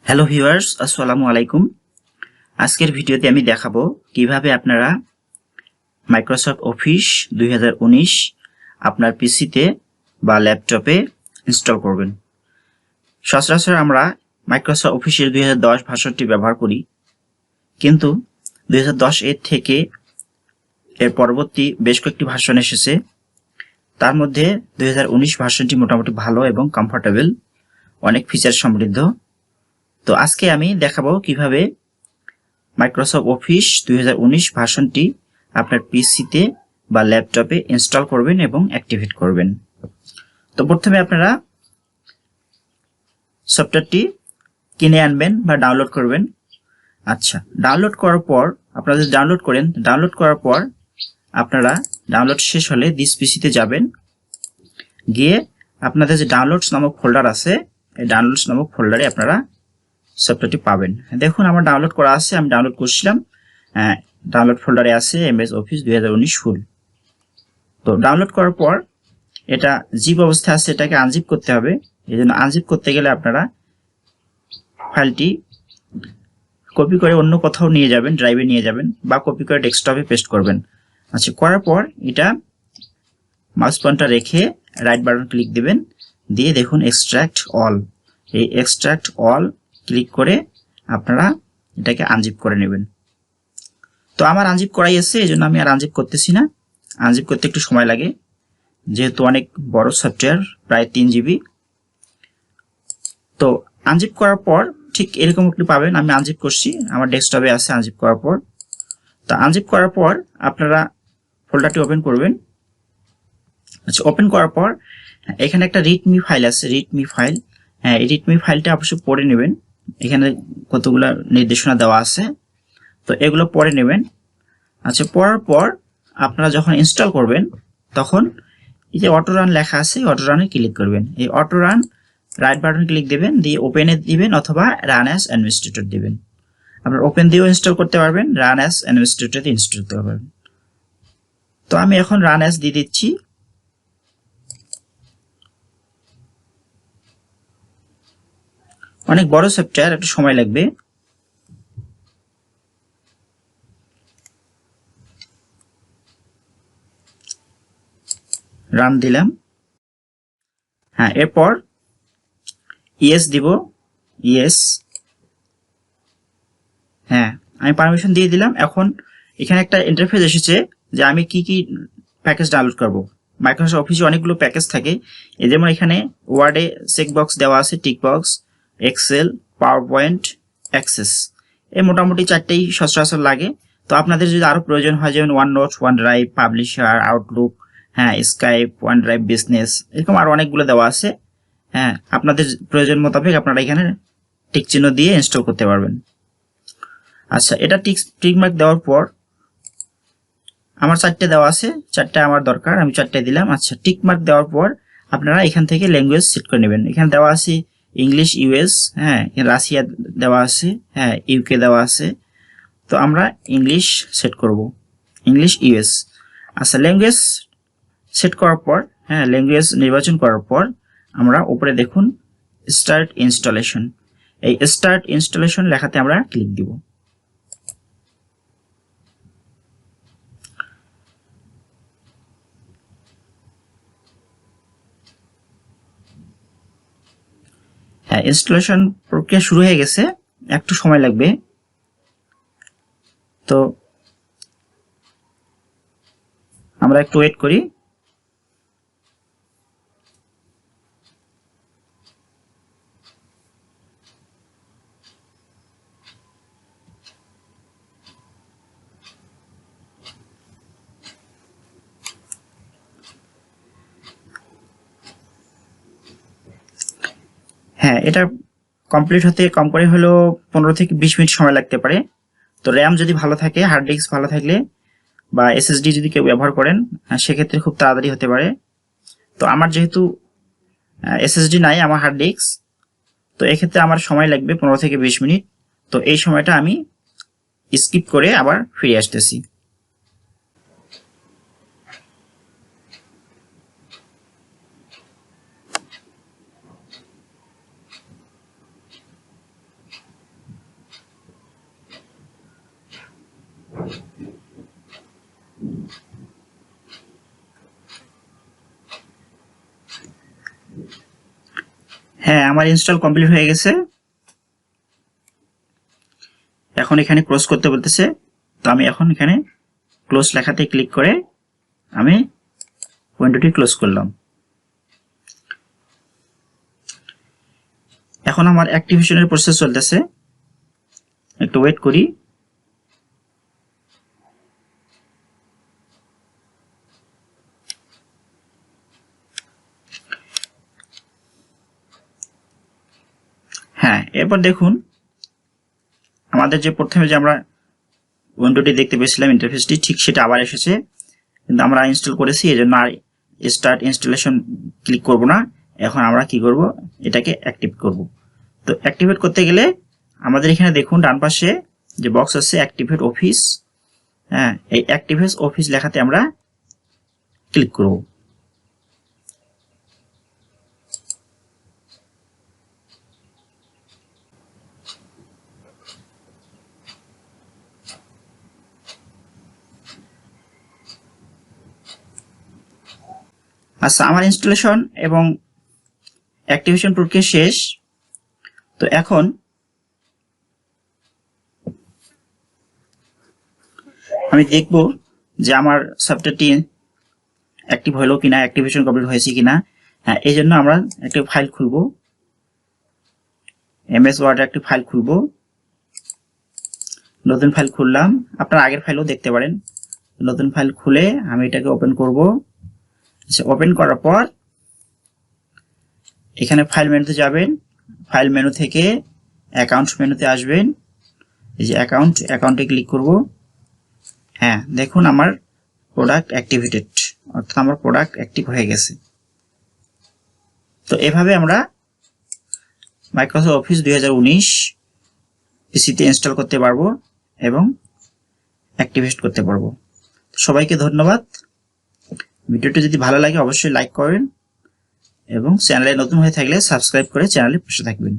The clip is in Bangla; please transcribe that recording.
হ্যালো ভিউয়ার্স, আসসালামু আলাইকুম। আজকের ভিডিওতে আমি দেখাবো কিভাবে আপনারা মাইক্রোসফট অফিস 2019 আপনার পিসিতে বা ল্যাপটপে ইনস্টল করবেন। সচরাচর আমরা মাইক্রোসফট অফিসের 2010 ভার্সনটি ব্যবহার করি, কিন্তু 2010 এর থেকে এর পরবর্তী বেশ কয়েকটি ভার্সন এসেছে। তার মধ্যে 2019 ভার্সনটি মোটামুটি ভালো এবং কমফোর্টেবল, অনেক ফিচার সমৃদ্ধ। তো আজকে আমি দেখাবো কিভাবে মাইক্রোসফট অফিস 2019 ভার্সনটি আপনার পিসিতে বা ল্যাপটপে ইনস্টল করবেন এবং অ্যাক্টিভেট করবেন। তো প্রথমে আপনারা সফটওয়্যারটি কিনে আনবেন বা ডাউনলোড করবেন। আচ্ছা, ডাউনলোড করার পর আপনারা যদি ডাউনলোড করেন, ডাউনলোড করার পর আপনারা ডাউনলোড শেষ হলে দিস পিসিতে যাবেন, গিয়ে আপনাদের যে ডাউনলোডস নামক ফোল্ডার আছে, এই ডাউনলোডস নামক ফোল্ডারে আপনারা সফটওয়্যারটি পাবেন। দেখুন আমার ডাউনলোড করা আছে, আমি ডাউনলোড করছিলাম। ডাউনলোড ফোল্ডারে আছে এমএস অফিস 2019 ফুল। তো ডাউনলোড করার পর এটা জিপ অবস্থায় আছে, এটাকে আনজিপ করতে হবে। এই জন্য আনজিপ করতে গেলে আপনারা ফাইলটি কপি করে অন্য কোথাও নিয়ে যাবেন, ড্রাইভে নিয়ে যাবেন, বা কপি করে ডেস্কটপে পেস্ট করবেন। আচ্ছা, করার পর এটা মাউস পয়েন্টার রেখে রাইট বাটন ক্লিক দিবেন, দিয়ে দেখুন এক্সট্রাক্ট অল। এই এক্সট্রাক্ট অল ক্লিক করে আপনারা এটাকে আনজিপ করে নেবেন। তো আমার আনজিপ করাই আছে, এই জন্য আমি আর আনজিপ করতেছি না। আনজিপ করতে একটু সময় লাগে, যেহেতু অনেক বড় সফটওয়্যার, প্রায় 3 জিবি। তো আনজিপ করার পর ঠিক এরকম একটু পাবেন। আমি আনজিপ করছি, আমার ডেস্কটপে আছে আনজিপ করার পর। তো আনজিপ করার পর আপনারা ফোল্ডারটি ওপেন করবেন। আচ্ছা, ওপেন করার পর এখানে একটা রিডমি ফাইল আছে, রিডমি ফাইল। হ্যাঁ, এই রিডমি ফাইলটা অবশ্যই পড়ে নেবেন। এখানে কতগুলো নির্দেশনা দেওয়া আছে, তো এগুলো পড়ে নেবেন। আচ্ছা, পড়ার পর আপনারা যখন ইনস্টল করবেন তখন এই যে অটো রান লেখা আছে, অটো রানে ক্লিক করবেন। এই auto run right button click দিবেন, দিয়ে ওপেনে দিবেন অথবা রান অ্যাজ অ্যাডমিনিস্ট্রেটর দিবেন। আপনারা ওপেন দিয়েও ইনস্টল করতে পারবেন, রান অ্যাজ অ্যাডমিনিস্ট্রেটর দিয়ে ইনস্টল করতে পারবেন। তো আমি এখন রান অ্যাজ দিয়ে দিচ্ছি। অনেক বড় সফটওয়্যার, একটু সময় লাগবে। রান দিলাম। হ্যাঁ, এরপর ইয়েস দিব, ইয়েস। হ্যাঁ, আমি পারমিশন দিয়ে দিলাম। এখন এখানে একটা ইন্টারফেস এসেছে যে আমি কি কি প্যাকেজ ডাউনলোড করব। মাইক্রোসফট অফিসে অনেকগুলো প্যাকেজ থাকে, এই যেমন এখানে ওয়ার্ডে চেক বক্স দেওয়া আছে, tick box, Excel, PowerPoint, Access. এই মোটামুটি 4টেই সচরাচর লাগে। তো আপনাদের যদি আরো প্রয়োজন হয়, যেমন one note, one drive, publisher, Outlook, হ্যাঁ, স্কাইপ, ওয়ান ড্রাইভ বিজনেস, এরকম আরো অনেকগুলো দেওয়া আছে। হ্যাঁ, আপনাদের প্রয়োজন মোতাবেক আপনারা এখানে টিক চিহ্ন দিয়ে ইনস্টল করতে পারবেন। আচ্ছা, এটা টিক মার্ক দেওয়ার পর আমার 4টে দেওয়া আছে, 4টে আমার দরকার, আমি 4টে দিলাম। আচ্ছা, টিক মার্ক দেওয়ার পর আপনারা এখান থেকে ল্যাঙ্গুয়েজ সেট করে নেবেন। এখানে দেওয়া আছে ইংলিশ ইউএস, হ্যাঁ, রাশিয়া দেওয়া আছে, হ্যাঁ, ইউকে দেওয়া আছে। তো আমরা ইংলিশ সেট করব, ইংলিশ ইউএস। আচ্ছা, ল্যাঙ্গুয়েজ সেট করার পর, হ্যাঁ, ল্যাঙ্গুয়েজ নির্বাচন করার পর আমরা উপরে দেখুন স্টার্ট ইনস্টলেশন, এই স্টার্ট ইনস্টলেশন লেখাতে আমরা ক্লিক দিব। হ্যাঁ, ইনস্টলেশন প্রক্রিয়া শুরু হয়ে গেছে, একটু সময় লাগবে। তো আমরা একটু ওয়েট করি। হ্যাঁ, এটা কমপ্লিট হতে কম করে হলেও 15 থেকে 20 মিনিট সময় লাগতে পারে। তো র্যাম যদি ভালো থাকে, হার্ড ডিস্ক ভালো থাকলে, বা এসএসডি যদি কেউ ব্যবহার করেন, সেক্ষেত্রে খুব তাড়াতাড়ি হতে পারে। তো আমার যেহেতু এসএসডি নাই, আমার হার্ড ডিস্ক, তো এক্ষেত্রে আমার সময় লাগবে 15 থেকে 20 মিনিট। তো এই সময়টা আমি স্কিপ করে আবার ফিরে আসতেছি। হ্যাঁ, আমার ইনস্টল কমপ্লিট হয়ে গেছে। এখন এখানে ক্লোজ করতে বলতেছে, তো আমি এখন এখানে ক্লোজ লেখাতে ক্লিক করে আমি উইন্ডোটি ক্লোজ করলাম। এখন আমার অ্যাক্টিভেশনের প্রসেস চলতেছে, একটু ওয়েট করি। হ্যাঁ, এরপর দেখুন আমাদের যে প্রথমে যে আমরা উইন্ডোটি দেখতে পেয়েছিলাম ইন্টারফেসটি, ঠিক সেটা আবার এসেছে, কিন্তু আমরা ইনস্টল করেছি এই জন্য আর স্টার্ট ইনস্টলেশন ক্লিক করব না। এখন আমরা কি করব, এটাকে অ্যাক্টিভ করব। তো অ্যাক্টিভেট করতে গেলে আমাদের এখানে দেখুন ডান পাশে যে বক্স আছে অ্যাক্টিভেট অফিস, হ্যাঁ, এই অ্যাক্টিভেট অফিস লেখাতে আমরা ক্লিক করব। আচ্ছা, আমার ইনস্টলেশন এবং অ্যাক্টিভেশন প্রক্রিয়া শেষ। তো এখন আমি দেখব যে আমার সফটওয়্যারটি অ্যাক্টিভ হলো কিনা, অ্যাক্টিভেশন কমপ্লিট হয়েছে কিনা। হ্যাঁ, এই জন্য আমরা একটা ফাইল খুলব, এমএস ওয়ার্ডে একটি ফাইল খুলব। নতুন ফাইল খুললাম, আপনার আগের ফাইলও দেখতে পারেন। নতুন ফাইল খুলে আমি এটাকে ওপেন করব। ওপেন করার পর এখানে ফাইল মেনুতে যাবেন, ফাইল মেনু থেকে অ্যাকাউন্ট মেনুতে আসবেন, এই যে অ্যাকাউন্টে ক্লিক করব। হ্যাঁ, দেখুন আমার প্রোডাক্ট অ্যাক্টিভেটেড, অর্থাৎ আমার প্রোডাক্ট অ্যাক্টিভ হয়ে গেছে। তো এভাবে আমরা মাইক্রোসফট অফিস 2019 পিসিতে ইনস্টল করতে পারবো এবং অ্যাক্টিভেট করতে পারবো। সবাইকে ধন্যবাদ। ভিডিওটি যদি ভালো লাগে অবশ্যই লাইক করবেন এবং চ্যানেলে নতুন হয়ে থাকলে সাবস্ক্রাইব করে চ্যানেলের পাশে থাকবেন।